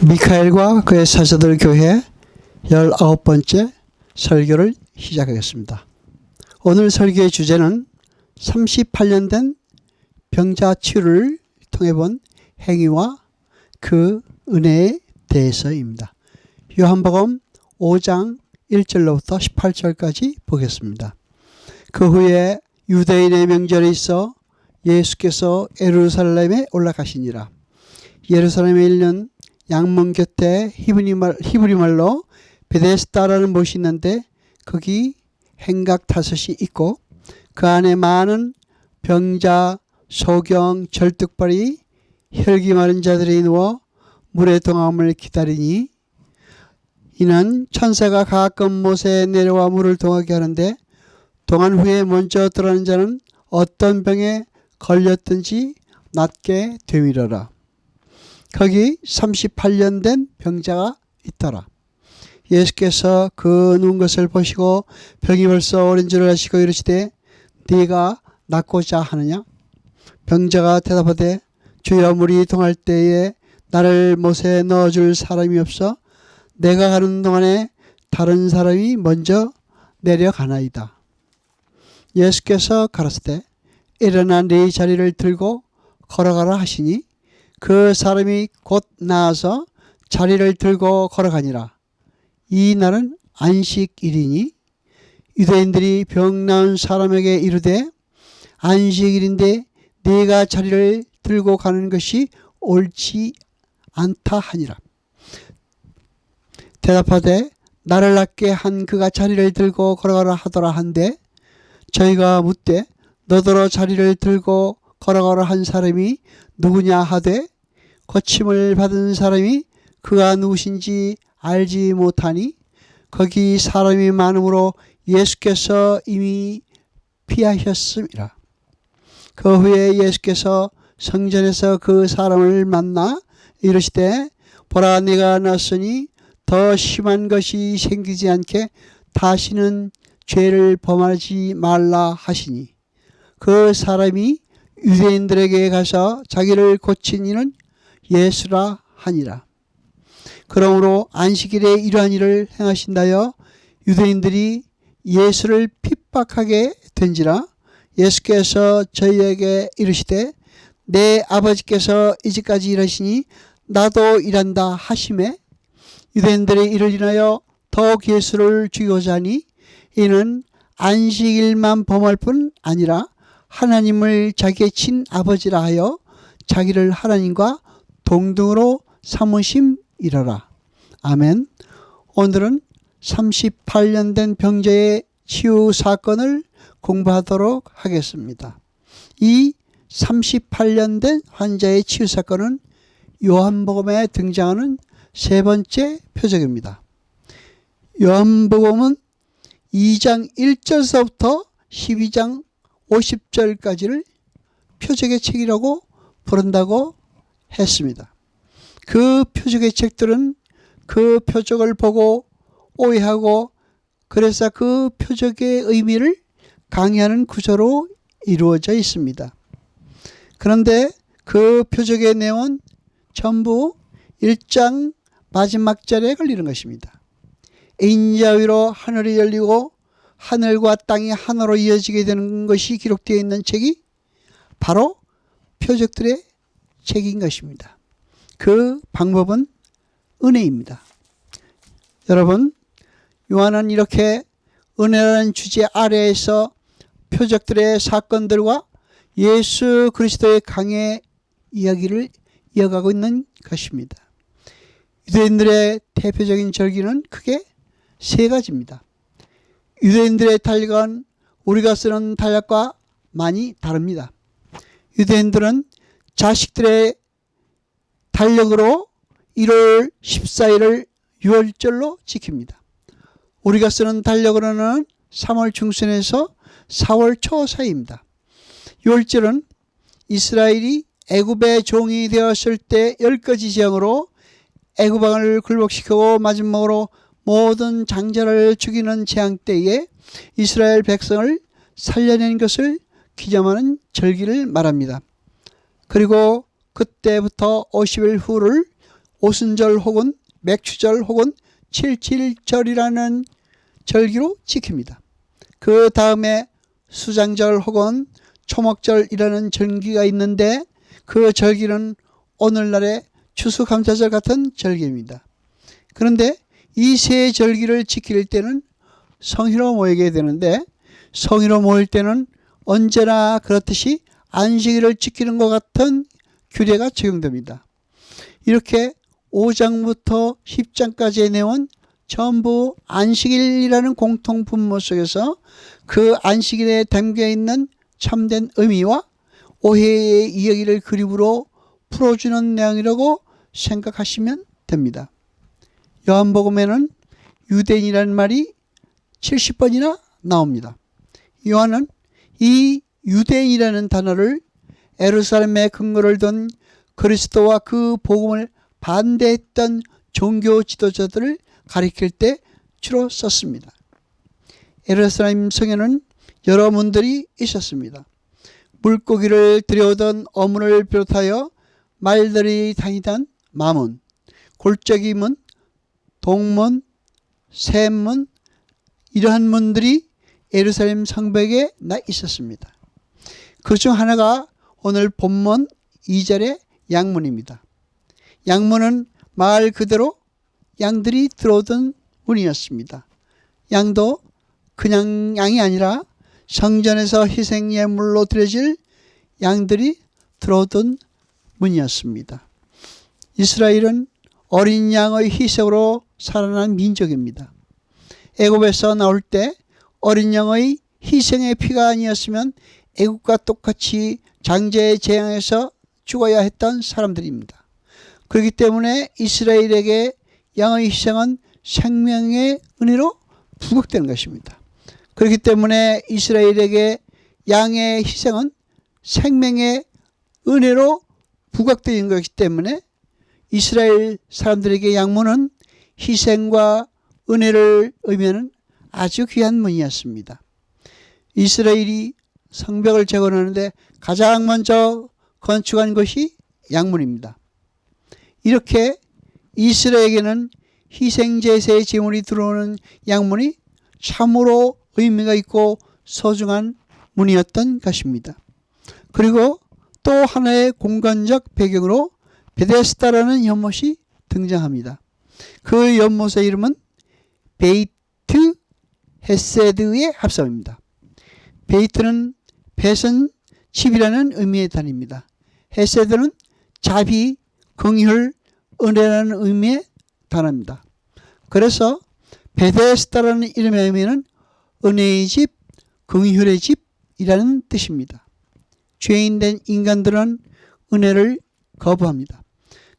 미카엘과 그의 사자들 교회 19번째 설교를 시작하겠습니다. 오늘 설교의 주제는 38년 된 병자 치유를 통해 본 행위와 그 은혜에 대해서입니다. 요한복음 5장 1절로부터 18절까지 보겠습니다. 그 후에 유대인의 명절이 있어 예수께서 예루살렘에 올라가시니라. 예루살렘에 있는 양문 곁에 히브리말로 베데스다라는 못이 있는데 거기 행각 5이 있고 그 안에 많은 병자, 소경, 절뚝발이 혈기 마른 자들이 누워 물의 동함을 기다리니 이는 천사가 가끔 못에 내려와 물을 동하게 하는데 동한 후에 먼저 들어가는 자는 어떤 병에 걸렸든지 낫게 되미러라. 거기 38년 된 병자가 있더라. 예수께서 그 누운 것을 보시고 병이 벌써 오랜 줄 아시고 이르시되 네가 낫고자 하느냐? 병자가 대답하되 주여 물이 동할 때에 나를 못에 넣어줄 사람이 없어 내가 가는 동안에 다른 사람이 먼저 내려가나이다. 예수께서 가라사대 일어나 네 자리를 들고 걸어가라 하시니 그 사람이 곧 나아서 자리를 들고 걸어가니라. 이 날은 안식일이니 유대인들이 병 나은 사람에게 이르되 안식일인데 네가 자리를 들고 가는 것이 옳지 않다 하니라. 대답하되 나를 낫게 한 그가 자리를 들고 걸어가라 하더라 한데 저희가 묻되 너더러 자리를 들고 걸어가라 한 사람이 누구냐 하되 고침을 받은 사람이 그가 누구신지 알지 못하니 거기 사람이 많음으로 예수께서 이미 피하셨음이라. 그 후에 예수께서 성전에서 그 사람을 만나 이르시되 보라 네가 났으니 더 심한 것이 생기지 않게 다시는 죄를 범하지 말라 하시니 그 사람이 유대인들에게 가서 자기를 고친 이는 예수라 하니라. 그러므로 안식일에 이러한 일을 행하신다여 유대인들이 예수를 핍박하게 된지라. 예수께서 저희에게 이르시되 내 아버지께서 이제까지 일하시니 나도 일한다 하시매 유대인들의 일을 인하여 더욱 예수를 죽이고자 하니 이는 안식일만 범할 뿐 아니라 하나님을 자기의 친아버지라 하여 자기를 하나님과 동등으로 삼으심이러라. 아멘. 오늘은 38년 된 병자의 치유 사건을 공부하도록 하겠습니다. 이 38년 된 환자의 치유 사건은 요한복음에 등장하는 세 번째 표적입니다. 요한복음은 2장 1절서부터 12장 50절까지를 표적의 책이라고 부른다고 했습니다. 그 표적의 책들은 그 표적을 보고 오해하고 그래서 그 표적의 의미를 강의하는 구조로 이루어져 있습니다. 그런데 그 표적의 내용은 전부 1장 마지막 절에 걸리는 것입니다. 인자 위로 하늘이 열리고 하늘과 땅이 하나로 이어지게 되는 것이 기록되어 있는 책이 바로 표적들의 책인 것입니다. 그 방법은 은혜입니다. 여러분, 요한은 이렇게 은혜라는 주제 아래에서 표적들의 사건들과 예수 그리스도의 강의 이야기를 이어가고 있는 것입니다. 유대인들의 대표적인 절기는 크게 세 가지입니다. 유대인들의 달력은 우리가 쓰는 달력과 많이 다릅니다. 유대인들은 자식들의 달력으로 1월 14일을 유월절로 지킵니다. 우리가 쓰는 달력으로는 3월 중순에서 4월 초 사이입니다. 유월절은 이스라엘이 애굽의 종이 되었을 때 10가지 재앙으로 애굽 왕을 굴복시키고 마지막으로 모든 장자를 죽이는 재앙 때에 이스라엘 백성을 살려낸 것을 기념하는 절기를 말합니다. 그리고 그때부터 50일 후를 오순절 혹은 맥추절 혹은 칠칠절이라는 절기로 지킵니다. 그 다음에 수장절 혹은 초목절이라는 절기가 있는데 그 절기는 오늘날의 추수감사절 같은 절기입니다. 그런데 이 세 절기를 지킬 때는 성회로 모이게 되는데 성회로 모일 때는 언제나 그렇듯이 안식일을 지키는 것 같은 규례가 적용됩니다. 이렇게 5장부터 10장까지의 내용은 전부 안식일이라는 공통 분모 속에서 그 안식일에 담겨있는 참된 의미와 오해의 이야기를 그림으로 풀어주는 내용이라고 생각하시면 됩니다. 요한복음에는 유대인이라는 말이 70번이나 나옵니다. 요한은 이 유대인이라는 단어를 예루살렘에 근거를 둔 그리스도와 그 복음을 반대했던 종교 지도자들을 가리킬 때 주로 썼습니다. 예루살렘 성에는 여러 문들이 있었습니다. 물고기를 들여오던 어문을 비롯하여 말들이 다니던 마문, 골짜기 문, 동문, 샘문, 이러한 문들이 예루살렘 성벽에 나 있었습니다. 그중 하나가 오늘 본문 2절의 양문입니다. 양문은 말 그대로 양들이 들어오던 문이었습니다. 양도 그냥 양이 아니라 성전에서 희생예물로 드려질 양들이 들어오던 문이었습니다. 이스라엘은 어린 양의 희생으로 살아난 민족입니다. 애굽에서 나올 때 어린 양의 희생의 피가 아니었으면 애굽과 똑같이 장제의 재앙에서 죽어야 했던 사람들입니다. 그렇기 때문에 이스라엘에게 양의 희생은 생명의 은혜로 부각되는 것입니다. 그렇기 때문에 이스라엘에게 양의 희생은 생명의 은혜로 부각되는 것이기 때문에 이스라엘 사람들에게 양문은 희생과 은혜를 의미하는 아주 귀한 문이었습니다. 이스라엘이 성벽을 재건하는데 가장 먼저 건축한 것이 양문입니다. 이렇게 이스라엘에게는 희생제사의 제물이 들어오는 양문이 참으로 의미가 있고 소중한 문이었던 것입니다. 그리고 또 하나의 공간적 배경으로 베데스다라는 연못이 등장합니다. 그 연못의 이름은 베이트 헤세드의 합성입니다. 베이트는 벳은 집이라는 의미의 단어입니다. 헤세드는 자비, 긍휼, 은혜라는 의미의 단어입니다. 그래서 베데스다라는 이름의 의미는 은혜의 집, 긍휼의 집이라는 뜻입니다. 죄인된 인간들은 은혜를 거부합니다.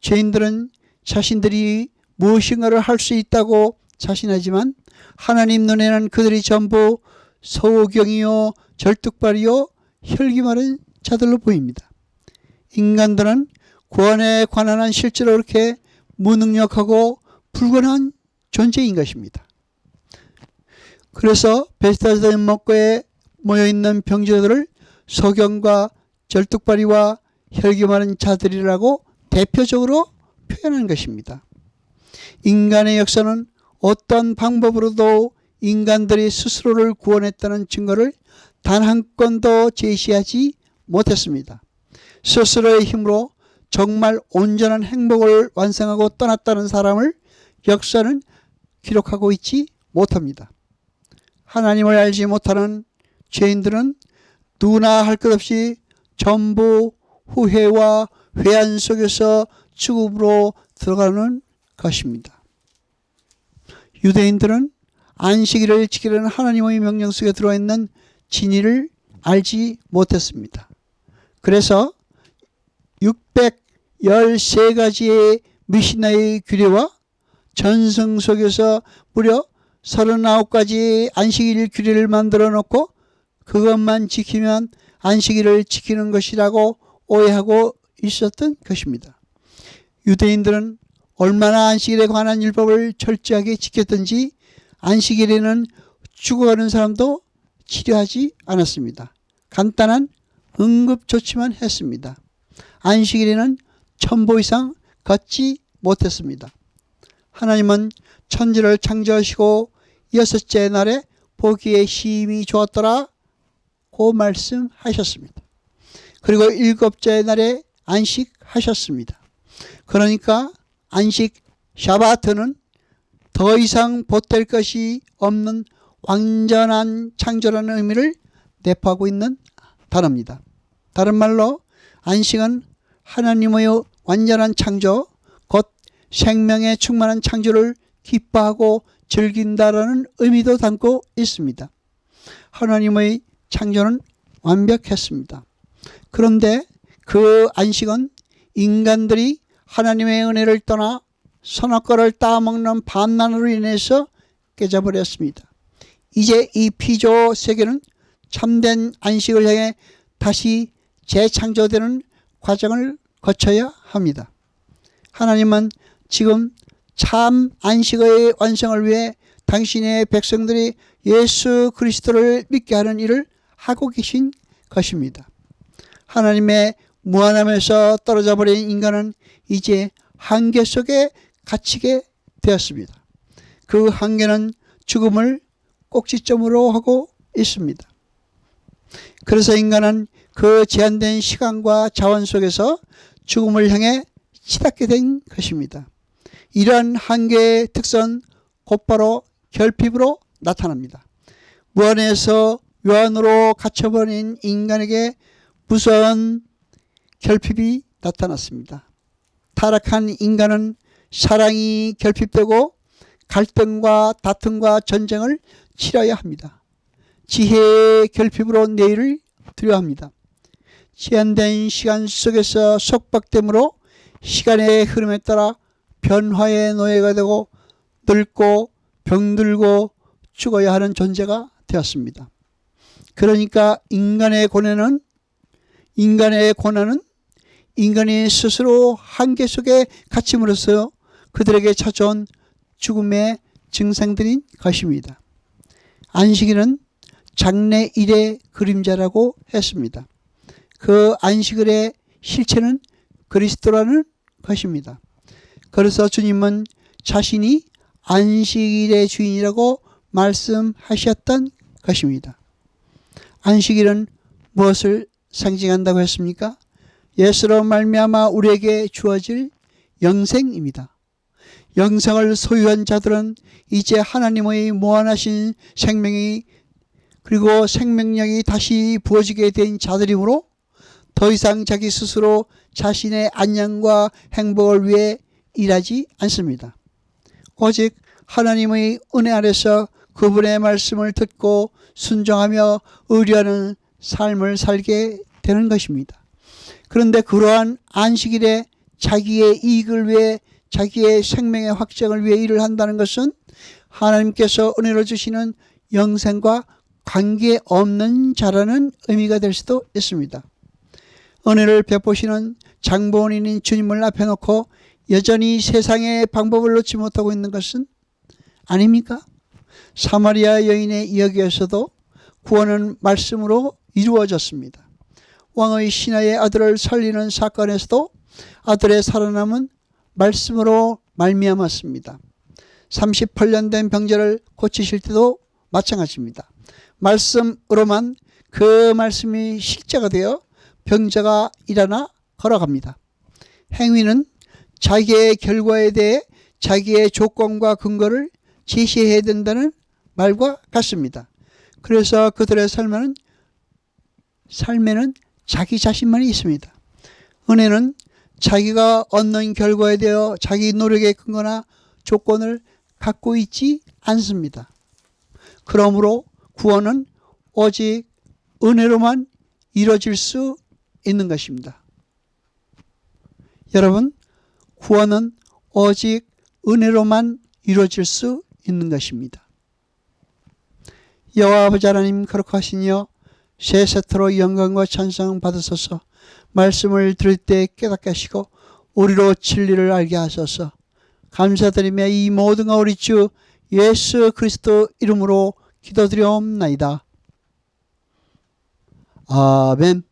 죄인들은 자신들이 무엇인가를 할 수 있다고 자신하지만 하나님 눈에는 그들이 전부 소경이요 절뚝발이요 혈기 마른 자들로 보입니다. 인간들은 구원에 관한 한 실제로 그렇게 무능력하고 불건한 존재인 것입니다. 그래서 베데스다 연못가에 모여있는 병자들을 소경과 절뚝발이와 혈기 마른 자들이라고 대표적으로 표현한 것입니다. 인간의 역사는 어떤 방법으로도 인간들이 스스로를 구원했다는 증거를 단 한 건도 제시하지 못했습니다. 스스로의 힘으로 정말 온전한 행복을 완성하고 떠났다는 사람을 역사는 기록하고 있지 못합니다. 하나님을 알지 못하는 죄인들은 누구나 할 것 없이 전부 후회와 회한 속에서 죽음으로 들어가는 것입니다. 유대인들은 안식일을 지키려는 하나님의 명령 속에 들어있는 진리를 알지 못했습니다. 그래서 613가지의 미시나의 규례와 전승 속에서 무려 39가지 안식일 규례를 만들어 놓고 그것만 지키면 안식일을 지키는 것이라고 오해하고 있었던 것입니다. 유대인들은 얼마나 안식일에 관한 율법을 철저하게 지켰든지 안식일에는 죽어가는 사람도 치료하지 않았습니다. 간단한 응급조치만 했습니다. 안식일에는 1000보 이상 걷지 못했습니다. 하나님은 천지를 창조하시고 여섯째 날에 보기에 심히 좋았더라 고 말씀하셨습니다. 그리고 일곱째 날에 안식하셨습니다. 그러니까 안식 샤바트는 더 이상 보탤 것이 없는 완전한 창조라는 의미를 내포하고 있는 단어입니다. 다른 말로 안식은 하나님의 완전한 창조, 곧 생명에 충만한 창조를 기뻐하고 즐긴다라는 의미도 담고 있습니다. 하나님의 창조는 완벽했습니다. 그런데 그 안식은 인간들이 하나님의 은혜를 떠나 선악과를 따먹는 반란으로 인해서 깨져버렸습니다. 이제 이 피조 세계는 참된 안식을 향해 다시 재창조되는 과정을 거쳐야 합니다. 하나님은 지금 참 안식의 완성을 위해 당신의 백성들이 예수 그리스도를 믿게 하는 일을 하고 계신 것입니다. 하나님의 무한함에서 떨어져 버린 인간은 이제 한계 속에 갇히게 되었습니다. 그 한계는 죽음을 꼭지점으로 하고 있습니다. 그래서 인간은 그 제한된 시간과 자원 속에서 죽음을 향해 치닫게 된 것입니다. 이러한 한계의 특성 곧바로 결핍으로 나타납니다. 무한에서 요한으로 갇혀버린 인간에게 무서운 결핍이 나타났습니다. 타락한 인간은 사랑이 결핍되고 갈등과 다툼과 전쟁을 치러야 합니다. 지혜의 결핍으로 내일을 두려워합니다. 제한된 시간 속에서 속박됨으로 시간의 흐름에 따라 변화의 노예가 되고 늙고 병들고 죽어야 하는 존재가 되었습니다. 그러니까 인간의 고난은 인간이 스스로 한계 속에 갇힘으로써 그들에게 찾아온 죽음의 증상들인 것입니다. 안식일은 장래일의 그림자라고 했습니다. 그 안식일의 실체는 그리스도라는 것입니다. 그래서 주님은 자신이 안식일의 주인이라고 말씀하셨던 것입니다. 안식일은 무엇을 상징한다고 했습니까? 예수로 말미암아 우리에게 주어질 영생입니다. 영생을 소유한 자들은 이제 하나님의 무한하신 생명이 그리고 생명력이 다시 부어지게 된 자들이므로 더 이상 자기 스스로 자신의 안녕과 행복을 위해 일하지 않습니다. 오직 하나님의 은혜 아래서 그분의 말씀을 듣고 순종하며 의뢰하는 삶을 살게 되는 것입니다. 그런데 그러한 안식일에 자기의 이익을 위해 자기의 생명의 확장을 위해 일을 한다는 것은 하나님께서 은혜를 주시는 영생과 관계없는 자라는 의미가 될 수도 있습니다. 은혜를 베푸시는 장본인인 주님을 앞에 놓고 여전히 세상의 방법을 놓지 못하고 있는 것은 아닙니까? 사마리아 여인의 이야기에서도 구원은 말씀으로 이루어졌습니다. 왕의 신하의 아들을 살리는 사건에서도 아들의 살아남은 말씀으로 말미암았습니다. 38년 된 병자를 고치실 때도 마찬가지입니다. 말씀으로만 그 말씀이 실제가 되어 병자가 일어나 걸어갑니다. 행위는 자기의 결과에 대해 자기의 조건과 근거를 제시해야 된다는 말과 같습니다. 그래서 그들의 삶에는 자기 자신만이 있습니다. 은혜는 자기가 얻는 결과에 대해 자기 노력의 근거나 조건을 갖고 있지 않습니다. 그러므로 구원은 오직 은혜로만 이루어질 수 있는 것입니다. 여러분, 구원은 오직 은혜로만 이루어질 수 있는 것입니다. 여호와 아버지 하나님 거룩하시니여 세세토록 영광과 찬송 받으소서. 말씀을 들을 때 깨닫게 하시고 우리로 진리를 알게 하소서. 감사드리며 이 모든 것 우리 주 예수 그리스도 이름으로 기도드리옵나이다. 아멘.